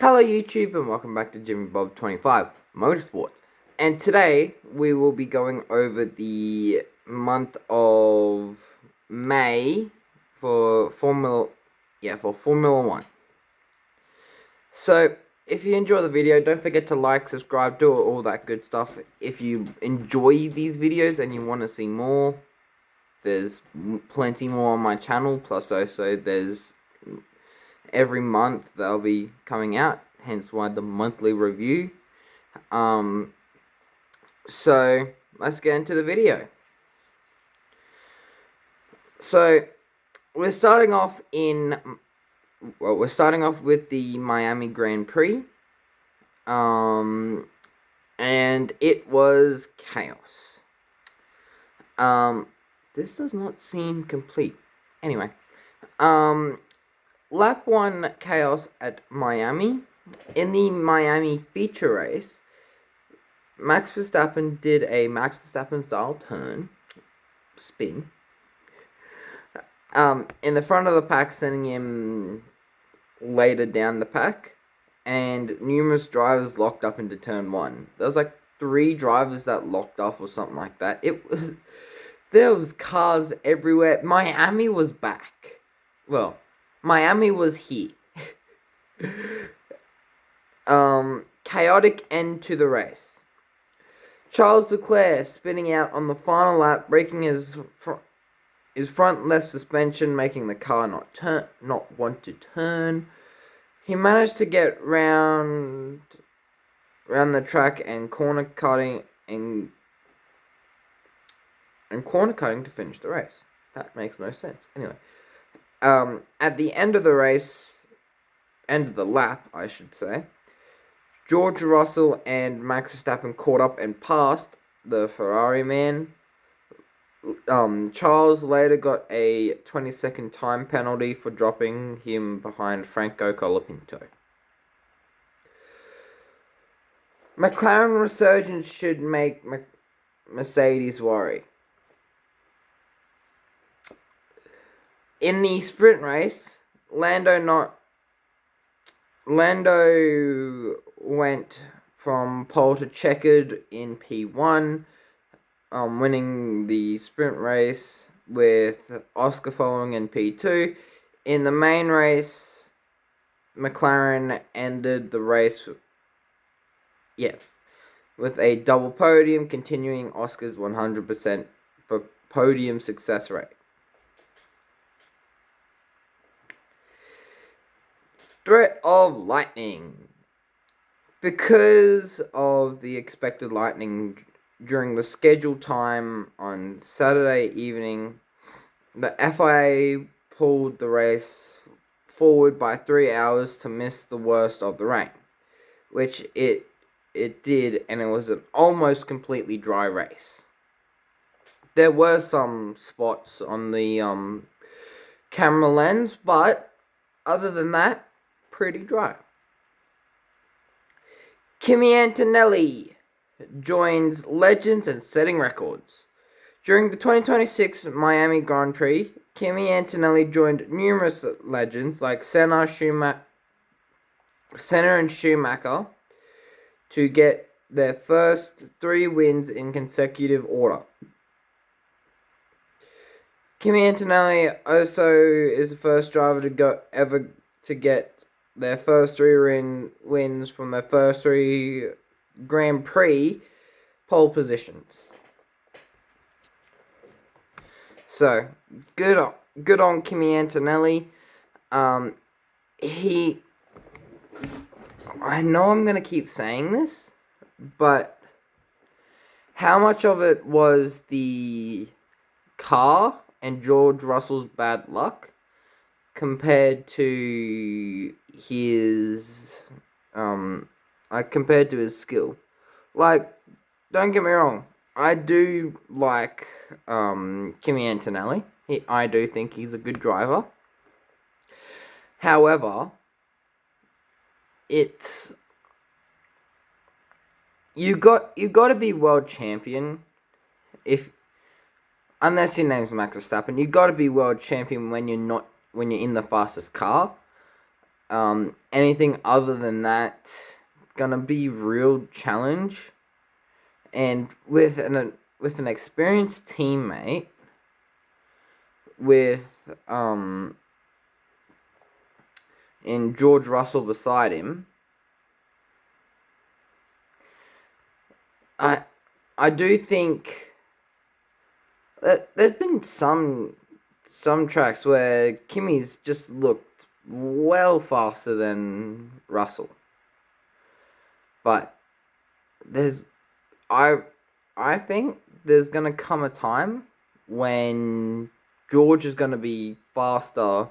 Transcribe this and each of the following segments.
Hello YouTube and welcome back to Jimmy Bob 25 Motorsports. And today we will be going over the month of May for Formula 1. So if you enjoy the video, don't forget to like, subscribe, do all that good stuff. If you enjoy these videos and you want to see more, there's plenty more on my channel. Plus also there's every month they'll be coming out, hence why the monthly review. So let's get into the video. So we're starting off with the Miami Grand Prix, and it was chaos. This does not seem complete. Anyway, Lap 1 chaos at Miami. In the Miami feature race, Max Verstappen did a Max Verstappen style spin, in the front of the pack, sending him later down the pack, and numerous drivers locked up into turn 1. There was like 3 drivers that locked up or something like that. There was cars everywhere. Miami was back. Well, Miami was here. Chaotic end to the race. Charles Leclerc spinning out on the final lap, breaking his front left suspension, making the car not want to turn. He managed to get round the track and corner cutting to finish the race. That makes no sense. Anyway. At the end of the lap, I should say, George Russell and Max Verstappen caught up and passed the Ferrari man. Charles later got a 20-second time penalty for dropping him behind Franco Colapinto. McLaren resurgence should make Mercedes worry. In the sprint race, Lando went from pole to checkered in P1, winning the sprint race, with Oscar following in P2. In the main race, McLaren ended the race with a double podium, continuing Oscar's 100% podium success rate. Threat of lightning. Because of the expected lightning during the scheduled time on Saturday evening, the FIA pulled the race forward by 3 hours to miss the worst of the rain, which it did, and it was an almost completely dry race. There were some spots on the camera lens, but other than that, pretty dry. Kimi Antonelli joins legends and setting records. During the 2026 Miami Grand Prix, Kimi Antonelli joined numerous legends like Senna and Schumacher to get their first 3 wins in consecutive order. Kimi Antonelli also is the first driver to get their first 3 wins from their first 3 Grand Prix pole positions. So, good on Kimi Antonelli. I know I'm going to keep saying this, but how much of it was the car and George Russell's bad luck compared to his skill? Like, don't get me wrong, I do like Kimi Antonelli. I do think he's a good driver. However, you got to be world champion unless your name's Max Verstappen. You got to be world champion when you're in the fastest car. Anything other than that, gonna be real challenge. And with an experienced teammate, with and George Russell beside him, I do think that there's been some tracks where Kimmy's just looked well faster than Russell, but there's I I think there's gonna come a time when George is gonna be faster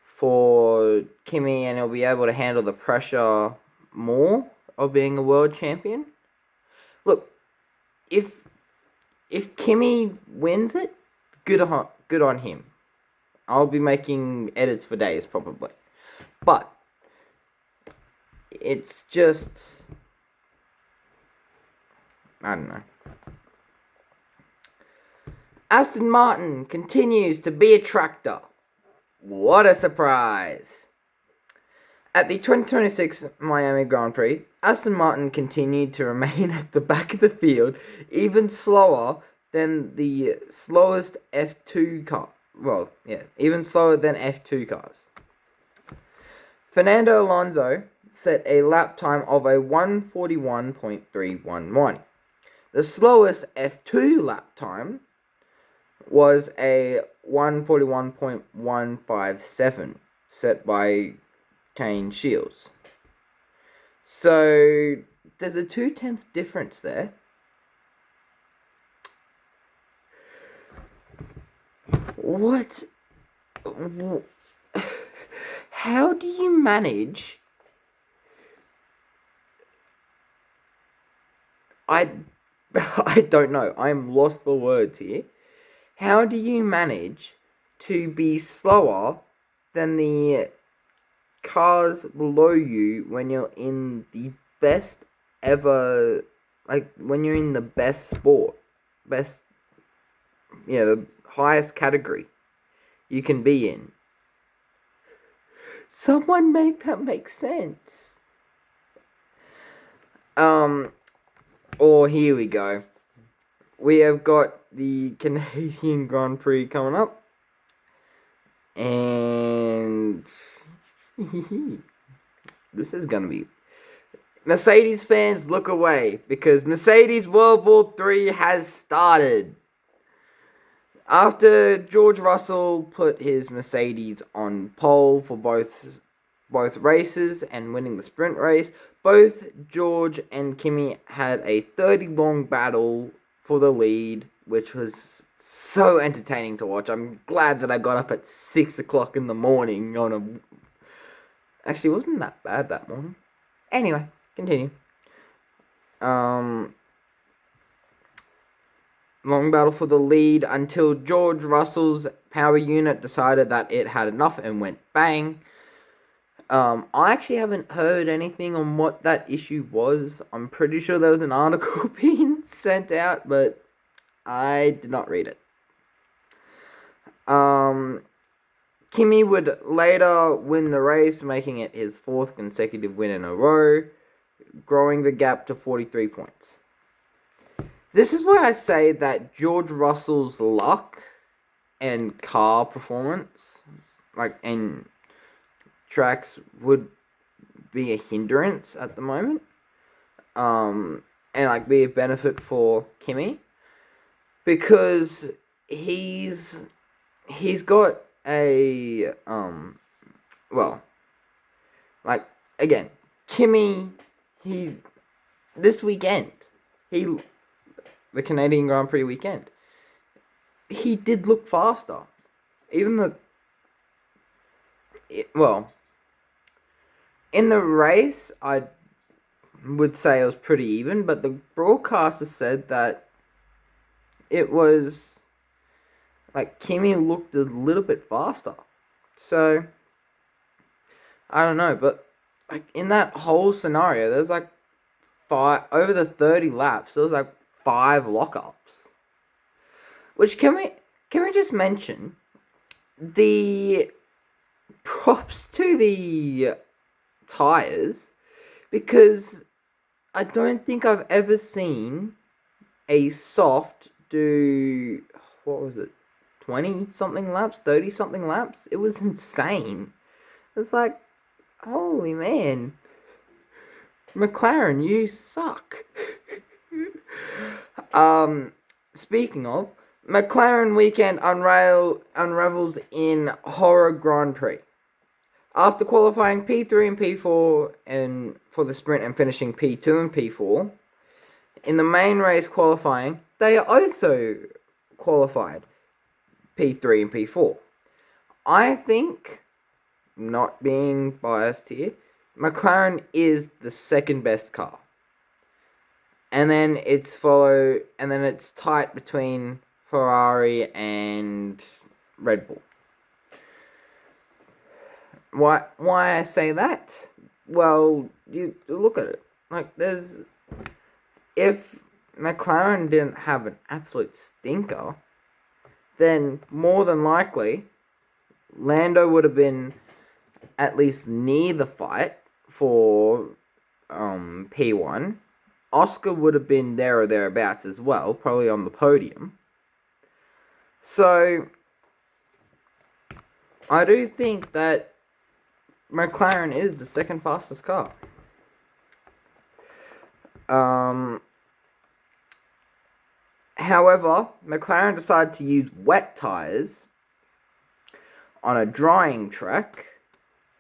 for Kimmy, and he'll be able to handle the pressure more of being a world champion. Look, if Kimmy wins it, good on him. I'll be making edits for days probably, but it's just, I don't know. Aston Martin continues to be a tractor. What a surprise! At the 2026 Miami Grand Prix, Aston Martin continued to remain at the back of the field, even slower than the slowest F2 car. Well, yeah, even slower than F2 cars. Fernando Alonso set a lap time of a 1:41.311. The slowest F2 lap time was a 1:41.157 set by Kane Shields. So there's a 2/10 difference there. What? How do you manage? I don't know. I'm lost for words here. How do you manage to be slower than the cars below you when you're in the best ever, like when you're in the best sport, the highest category you can be in? Someone make that make sense. Or here we go. We have got the Canadian Grand Prix coming up. And this is gonna be... Mercedes fans, look away, because Mercedes World War III has started. After George Russell put his Mercedes on pole for both races and winning the sprint race, both George and Kimi had a 30-long battle for the lead, which was so entertaining to watch. I'm glad that I got up at 6 o'clock in the morning on a... Actually, it wasn't that bad that morning. Anyway, continue. Long battle for the lead until George Russell's power unit decided that it had enough and went bang. I actually haven't heard anything on what that issue was. I'm pretty sure there was an article being sent out, but I did not read it. Kimi would later win the race, making it his 4th consecutive win in a row, growing the gap to 43 points. This is where I say that George Russell's luck and car performance, and tracks, would be a hindrance at the moment, and be a benefit for Kimi, because he's got a again, Kimi, this weekend, the Canadian Grand Prix weekend, he did look faster. Even in the race, I would say it was pretty even, but the broadcaster said that it was Kimi looked a little bit faster. So I don't know, but in that whole scenario, there's over the 30 laps, there was 5 lockups. Which can we just mention, the props to the tires, because I don't think I've ever seen a soft do, what was it, 20 something laps, 30 something laps. It was insane. It's like, holy man, McLaren, you suck. Speaking of, McLaren weekend unravels in horror Grand Prix. After qualifying P3 and P4 and for the sprint and finishing P2 and P4, in the main race qualifying, they also qualified P3 and P4. I think, not being biased here, McLaren is the second best car. And then it's tight between Ferrari and Red Bull. Why I say that? Well, you look at it. Like, if McLaren didn't have an absolute stinker, then more than likely Lando would have been at least near the fight for P1. Oscar would have been there or thereabouts as well, probably on the podium. So I do think that McLaren is the second fastest car. However, McLaren decided to use wet tyres on a drying track,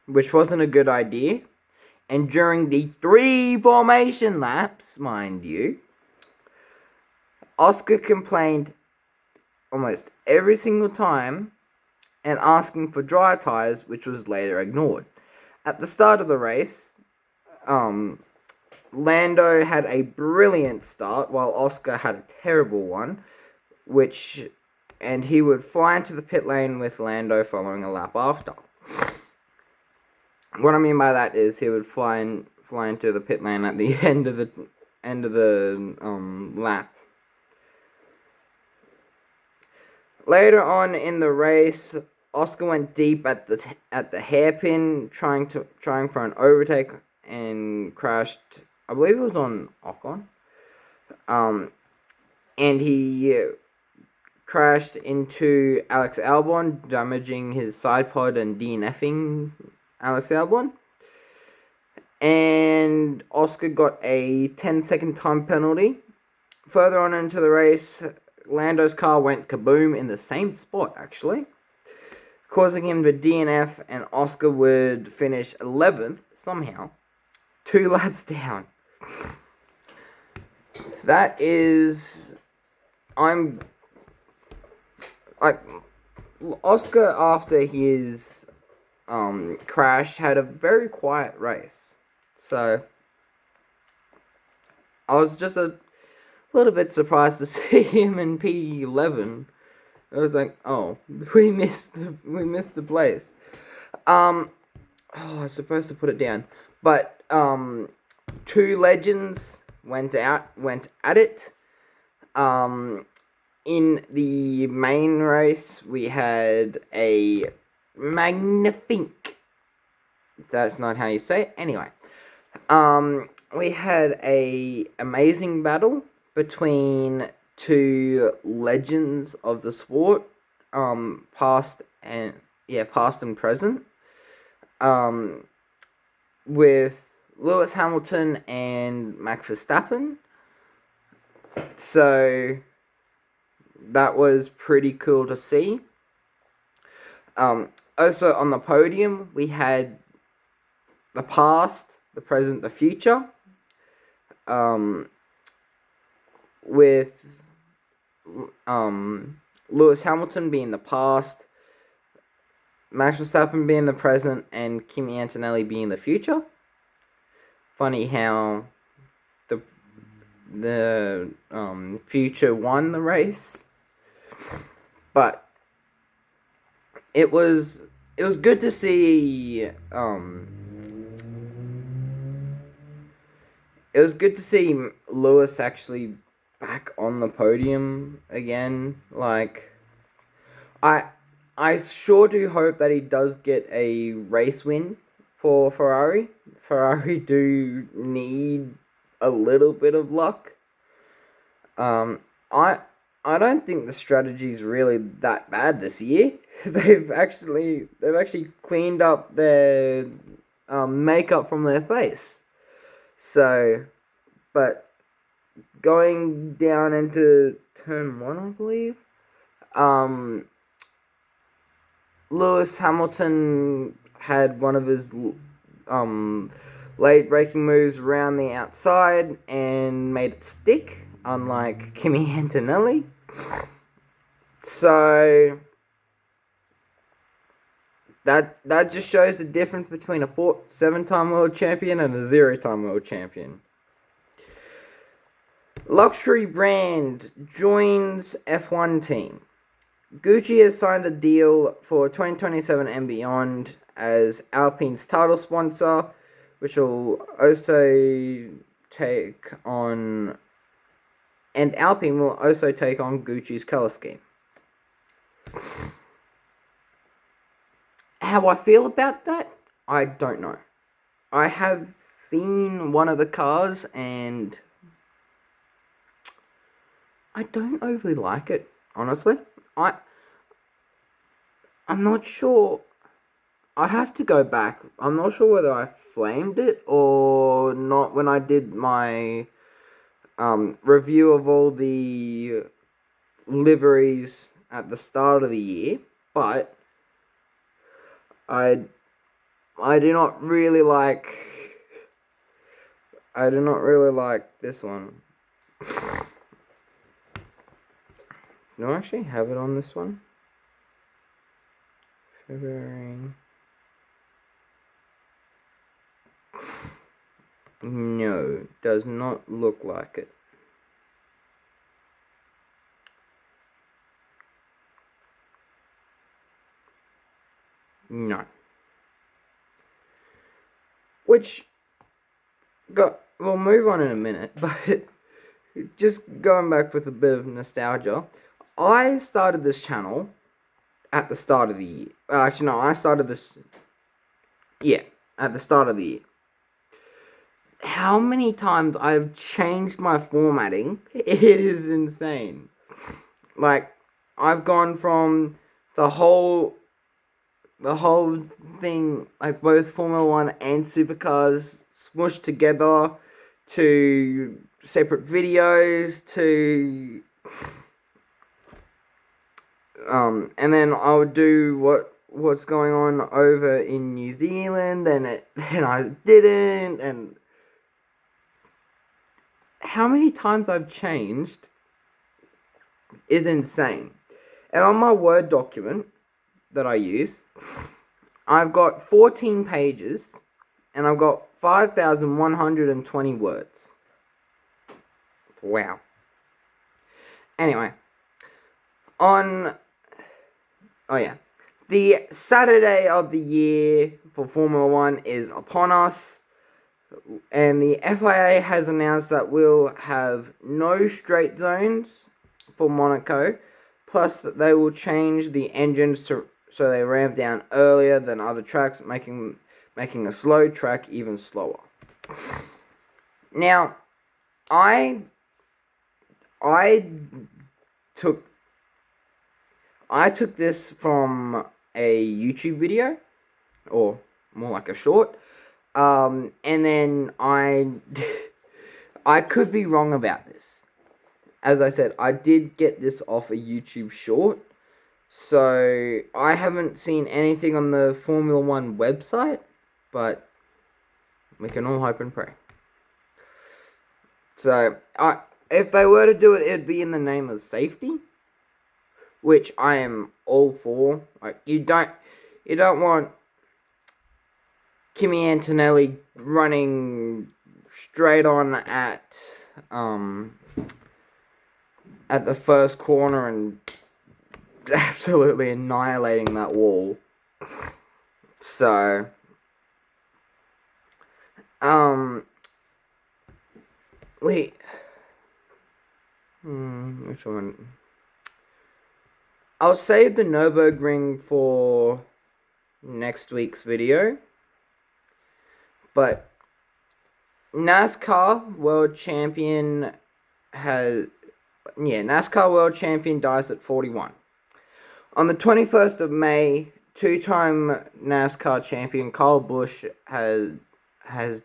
which wasn't a good idea. And during the 3 formation laps, mind you, Oscar complained almost every single time and asking for dry tyres, which was later ignored. At the start of the race, Lando had a brilliant start while Oscar had a terrible one, and he would fly into the pit lane with Lando following a lap after. What I mean by that is he would fly into the pit lane at the end of the lap. Later on in the race, Oscar went deep at the hairpin, trying for an overtake, and crashed. I believe it was on Ocon. And he crashed into Alex Albon, damaging his side pod and DNFing Alex Albon. And Oscar got a 10-second time penalty. Further on into the race, Lando's car went kaboom in the same spot, actually, causing him to DNF, and Oscar would finish 11th somehow, 2 laps down. That is... Oscar, after his crash, had a very quiet race. So I was just a little bit surprised to see him in P11. I was like, oh, we missed the place. I was supposed to put it down, but 2 legends went at it. In the main race, we had a magnifique. That's not how you say it. Anyway, we had a amazing battle between 2 legends of the sport, past and present, with Lewis Hamilton and Max Verstappen. So that was pretty cool to see. Also on the podium, we had the past, the present, the future, with Lewis Hamilton being the past, Max Verstappen being the present, and Kimi Antonelli being the future. Funny how the future won the race, but it was good to see. It was good to see Lewis actually back on the podium again. Like, I I sure do hope that he does get a race win for Ferrari. Ferrari do need a little bit of luck. Um, I I don't think the strategy is really that bad this year. They've actually cleaned up their makeup from their face. So, but going down into turn one, I believe. Um, Lewis Hamilton had one of his um, late breaking moves around the outside and made it stick, unlike Kimi Antonelli. So that just shows the difference between a 7-time world champion and a 0-time world champion. Luxury brand joins F1 team. Gucci has signed a deal for 2027 and beyond as Alpine's title sponsor, which will also take on, and Alpine will also take on Gucci's color scheme. How I feel about that, I don't know. I have seen one of the cars and I don't overly like it, honestly. I'm not sure. I'd have to go back. I'm not sure whether I flamed it or not when I did my review of all the liveries at the start of the year, but I do not really like. I do not really like this one. Do I actually have it on this one? February. No, does not look like it. No. Which, we'll move on in a minute, but just going back with a bit of nostalgia, I started this channel at the start of the year. Actually, no, I started this, yeah, at the start of the year. How many times I've changed my formatting, it is insane. Like, I've gone from the whole thing, like both Formula 1 and Supercars smushed together, to separate videos, to and then I would do what's going on over in New Zealand, then I didn't, and how many times I've changed is insane. And on my Word document that I use, I've got 14 pages and I've got 5,120 words. Wow. Anyway, the Saturday of the year for Formula 1 is upon us, and the FIA has announced that we'll have no straight zones for Monaco, plus that they will change the engines so they ramp down earlier than other tracks, making a slow track even slower. Now, I took this from a YouTube video, or more like a short, and then I could be wrong about this. As I said, I did get this off a YouTube short, so I haven't seen anything on the Formula 1 website, but we can all hope and pray. So, if they were to do it, it'd be in the name of safety, which I am all for. Like, you don't want Kimi Antonelli running straight on at the first corner and absolutely annihilating that wall. So, which one? I'll save the Nürburgring for next week's video. But NASCAR World Champion dies at 41. On the 21st of May, two-time NASCAR champion Kyle Busch has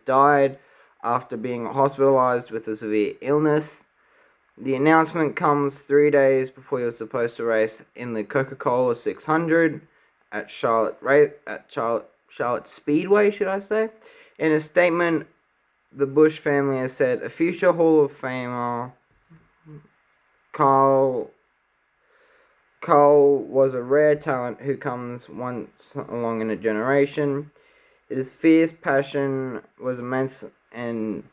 died after being hospitalized with a severe illness. The announcement comes 3 days before he was supposed to race in the Coca-Cola 600 at Charlotte Speedway, should I say? In a statement, the Busch family has said a future Hall of Famer, Kyle was a rare talent who comes once along in a generation. His fierce passion was immense, and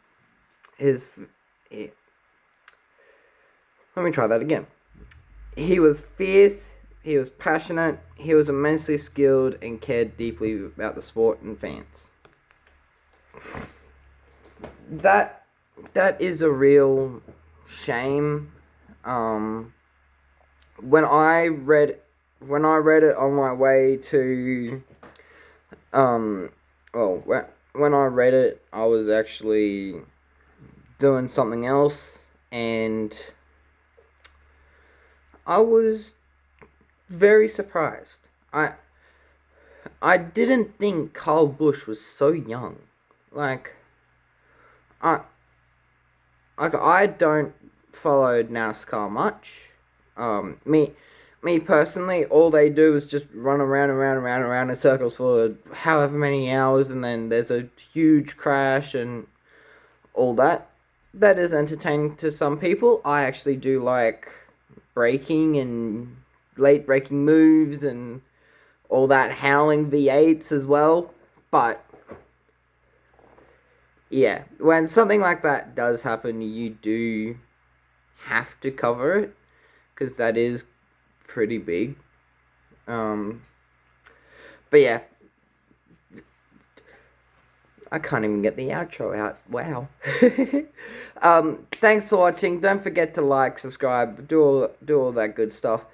let me try that again. He was fierce, he was passionate, he was immensely skilled, and cared deeply about the sport and fans. That is a real shame. When I read it on my way to when I read it, I was actually doing something else, and I was very surprised. I didn't think Kyle Busch was so young. I don't follow NASCAR much. Me personally, all they do is just run around in circles for however many hours, and then there's a huge crash and all that. That is entertaining to some people. I actually do like braking and late braking moves and all that, howling V8s as well. But yeah, when something like that does happen, you do have to cover it, because that is pretty big. But yeah, I can't even get the outro out. Wow. Thanks for watching. Don't forget to like, subscribe, do all that good stuff.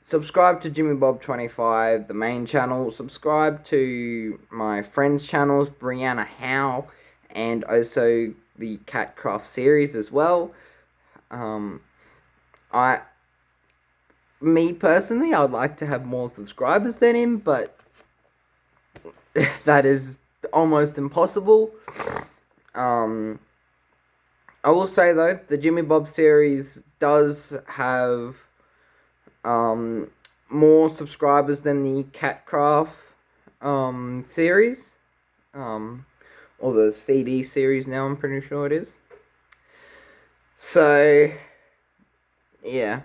Subscribe to Jimmy Bob 25, the main channel. Subscribe to my friends' channels, Brianna Howe, and also the Catcraft series as well. Me personally, I'd like to have more subscribers than him, but that is almost impossible. I will say though, the Jimmy Bob series does have more subscribers than the Catcraft series, or the CD series now, I'm pretty sure it is. So yeah.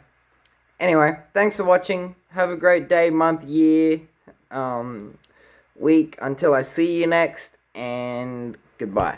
Anyway, thanks for watching. Have a great day, month, year, week, until I see you next, and goodbye.